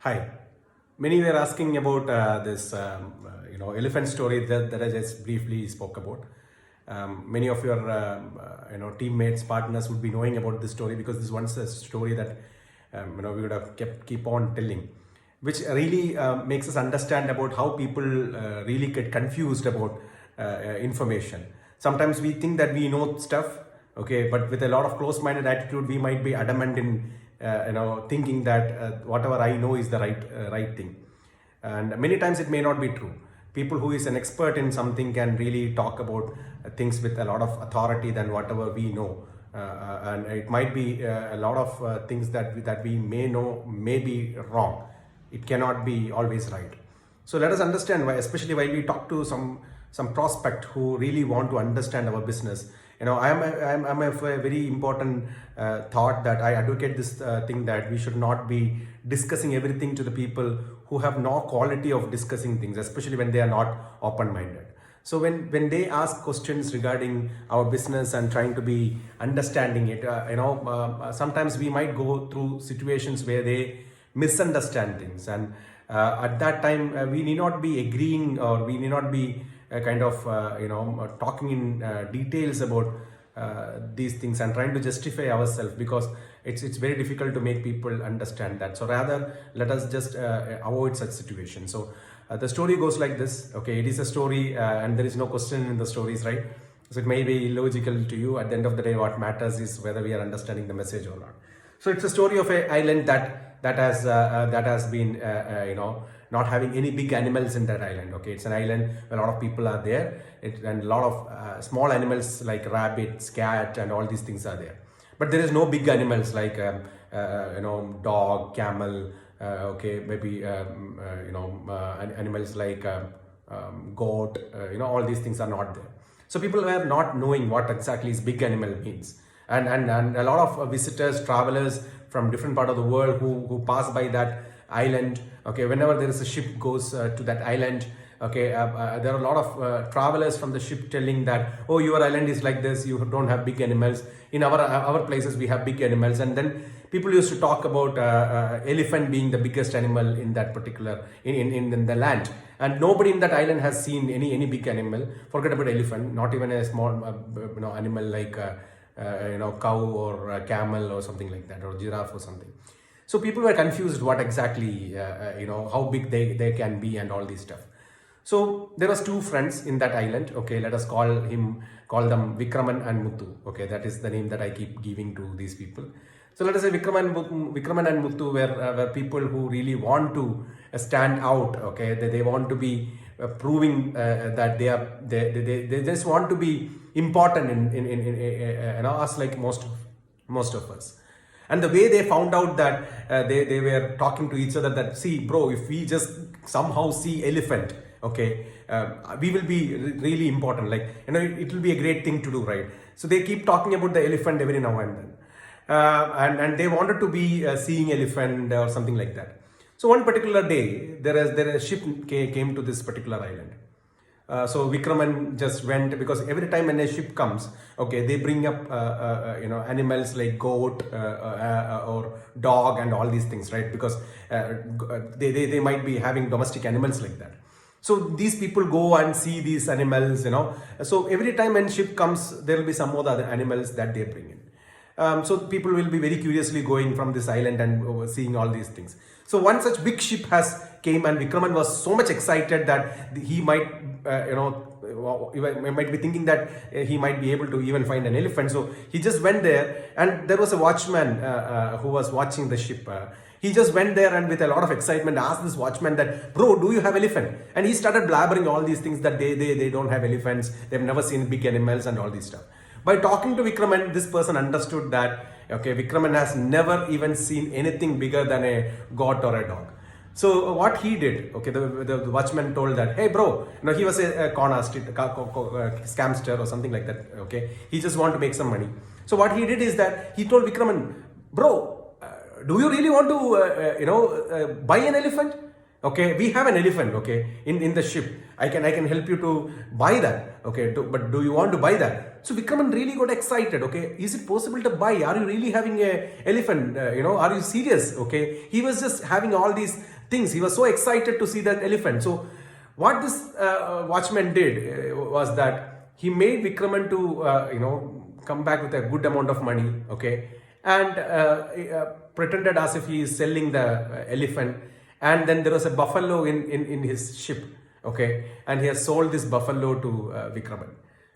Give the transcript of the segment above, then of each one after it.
Hi. Many were asking about this, elephant story that I just briefly spoke about. Many of your, teammates, partners would be knowing about this story because this once a story that, we would have keep on telling, which really makes us understand about how people really get confused about information. Sometimes we think that we know stuff, okay, but with a lot of close-minded attitude, we might be adamant in thinking that whatever I know is the right thing, and many times it may not be true. People who is an expert in something can really talk about things with a lot of authority than whatever we know, and it might be a lot of things that we may know may be wrong. It cannot be always right. So let us understand why, especially while we talk to some prospect who really want to understand our business. I'm a very important thought that I advocate this thing that we should not be discussing everything to the people who have no quality of discussing things, especially when they are not open-minded. So when they ask questions regarding our business and trying to be understanding it, sometimes we might go through situations where they misunderstand things, and at that time we need not be agreeing, or we need not be talking in details about these things and trying to justify ourselves, because it's very difficult to make people understand that. So rather, let us just avoid such situations. So the story goes like this. Okay, it is a story, and there is no question in the stories, right? So it may be illogical to you. At the end of the day, what matters is whether we are understanding the message or not. So it's a story of an island that has been not having any big animals in that island. Okay, it's an island where a lot of people are there, and a lot of small animals like rabbits, cat, and all these things are there. But there is no big animals like dog, camel. Okay, maybe animals like goat. All these things are not there. So people were not knowing what exactly is big animal means. And a lot of visitors, travelers from different part of the world who pass by that island. Okay, whenever there is a ship goes to that island, okay, there are a lot of travelers from the ship telling that, oh, your island is like this, you don't have big animals. In our places we have big animals. And then people used to talk about elephant being the biggest animal in that particular in the land, and nobody in that island has seen any big animal. Forget about elephant, not even a small animal like cow or a camel or something like that, or giraffe or something. So people were confused what exactly how big they can be and all this stuff. So there was two friends in that island. Okay, let us call them Vikraman and Muthu. Okay, that is the name that I keep giving to these people. So let us say Vikraman and Muthu were people who really want to stand out. Okay, they want to be proving that they just want to be important in us, like most of us. And the way they found out that they were talking to each other that, see bro, if we just somehow see elephant, okay, we will be really important, like it will be a great thing to do, right? So they keep talking about the elephant every now and then, and they wanted to be seeing elephant or something like that. So one particular day, there is a ship came to this particular island. So Vikraman just went, because every time when a ship comes, okay, they bring up animals like goat or dog and all these things, right? Because they might be having domestic animals like that. So these people go and see these animals, So every time when ship comes, there will be some other animals that they bring in. So people will be very curiously going from this island and seeing all these things. So one such big ship has came, and Vikraman was so much excited that he might, he might be thinking that he might be able to even find an elephant. So he just went there, and there was a watchman who was watching the ship. He just went there and with a lot of excitement asked this watchman that, bro, do you have elephant? And he started blabbering all these things that they don't have elephants. They've never seen big animals and all this stuff. By talking to Vikraman, this person understood that, okay, Vikraman has never even seen anything bigger than a goat or a dog. So what he did, okay, the watchman told that, hey bro, he was a con artist, scamster or something like that, okay. He just wanted to make some money. So what he did is that he told Vikraman, bro, do you really want to, buy an elephant? Okay, we have an elephant, okay, in the ship. I can help you to buy that, okay, but do you want to buy that? So Vikraman really got excited, okay, is it possible to buy? Are you really having a elephant? Are you serious? Okay, he was just having all these things. He was so excited to see that elephant. So what this watchman did was that he made Vikraman to, come back with a good amount of money, okay, and pretended as if he is selling the elephant. And then there was a buffalo in his ship, okay, and he has sold this buffalo to Vikraman.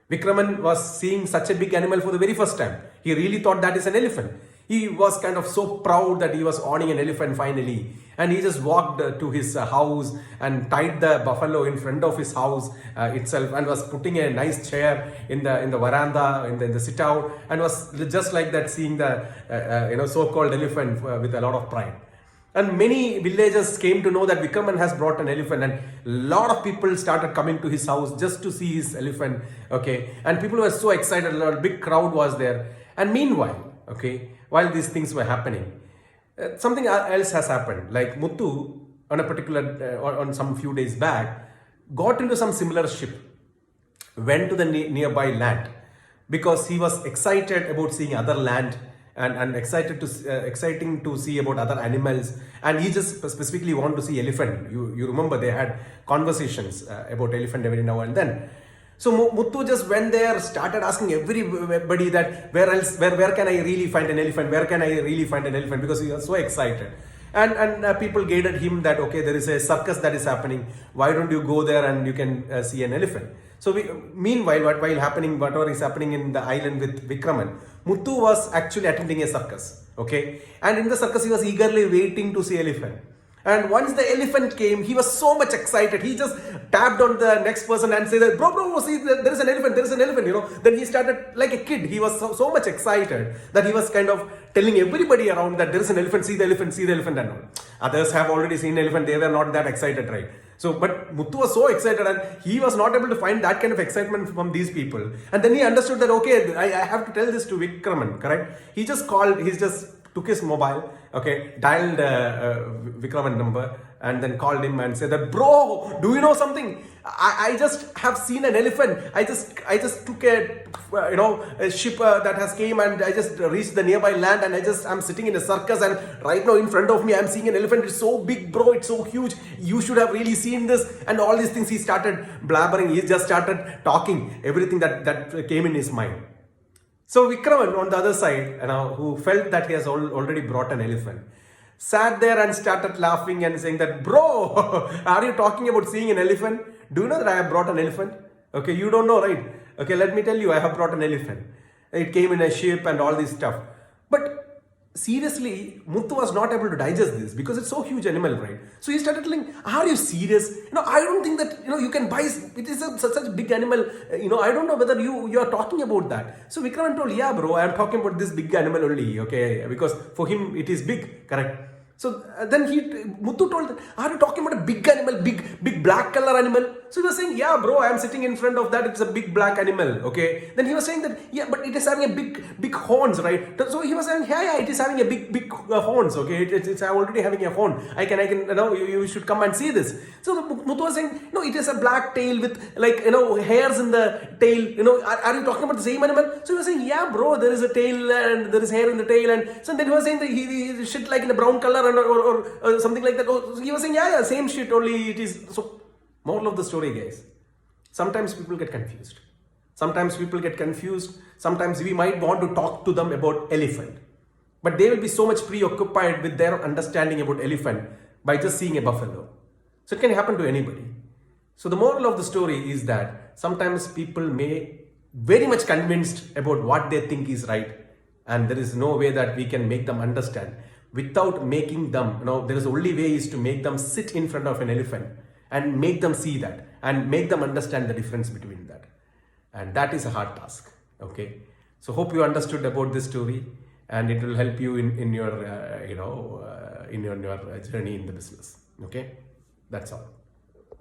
Vikraman was seeing such a big animal for the very first time. He really thought that is an elephant. He was kind of so proud that he was owning an elephant finally. And he just walked to his house and tied the buffalo in front of his house itself, and was putting a nice chair in the veranda, in the sit out, and was just like that, seeing the so-called elephant with a lot of pride. And many villagers came to know that Vikraman has brought an elephant, and a lot of people started coming to his house just to see his elephant, okay. And people were so excited, a big crowd was there. And meanwhile, okay, while these things were happening, something else has happened. Like Muthu, on a particular, on some few days back, got into some similar ship, went to the nearby land, because he was excited about seeing other land, and exciting to see about other animals, and he just specifically wanted to see elephant. You remember they had conversations about elephant every now and then. So Muthu just went there, started asking everybody that where can I really find an elephant? Where can I really find an elephant? Because he was so excited. And people guided him that, okay, there is a circus that is happening. Why don't you go there and you can see an elephant? So meanwhile, whatever is happening in the island with Vikraman, Muthu was actually attending a circus, okay? And in the circus, he was eagerly waiting to see elephant. And once the elephant came, he was so much excited. He just tapped on the next person and said, bro, see, there is an elephant, Then he started like a kid. He was so much excited that he was kind of telling everybody around that there is an elephant, see the elephant, and all. Others have already seen elephant. They were not that excited, right? So, but Muthu was so excited, and he was not able to find that kind of excitement from these people. And then he understood that, okay, I have to tell this to Vikraman, correct? He just took his mobile, okay, dialed Vikraman number, and then called him and said that, bro, do you know something? I just have seen an elephant. I just took a ship that has came, and I just reached the nearby land, and I'm sitting in a circus, and right now in front of me I'm seeing an elephant. It's so big, bro, it's so huge. You should have really seen this, and all these things. He started blabbering. He just started talking everything that came in his mind. So Vikraman on the other side, who felt that he has already brought an elephant, sat there and started laughing and saying that, bro, are you talking about seeing an elephant? Do you know that I have brought an elephant? Okay, you don't know, right? Okay, let me tell you, I have brought an elephant. It came in a ship and all this stuff. But seriously, Muthu was not able to digest this because it's so huge animal, right? So he started telling, are you serious? I don't think that, you can buy, it is such a big animal. I don't know whether you are talking about that. So Vikraman told, yeah, bro, I am talking about this big animal only, okay? Because for him, it is big, correct? So then Muthu told that, are you talking about a big animal, big black color animal? So he was saying, yeah, bro, I am sitting in front of that. It's a big black animal, okay? Then he was saying that, yeah, but it is having a big horns, right? So he was saying, yeah, it is having a big horns, okay? It's already having a horn. I can, you should come and see this. So Muthu was saying, no, it is a black tail with hairs in the tail. Are you talking about the same animal? So he was saying, yeah, bro, there is a tail and there is hair in the tail. And so then he was saying that he shit like in a brown color or something like that. So he was saying, yeah, same shit, only it is. So moral of the story, guys, sometimes people get confused. Sometimes we might want to talk to them about elephant, but they will be so much preoccupied with their understanding about elephant by just seeing a buffalo. So it can happen to anybody. So the moral of the story is that sometimes people may very much convinced about what they think is right, and there is no way that we can make them understand without making them, there is the only way is to make them sit in front of an elephant and make them see that and make them understand the difference between that. And that is a hard task, okay? So hope you understood about this story, and it will help you in your journey in the business, okay? That's all.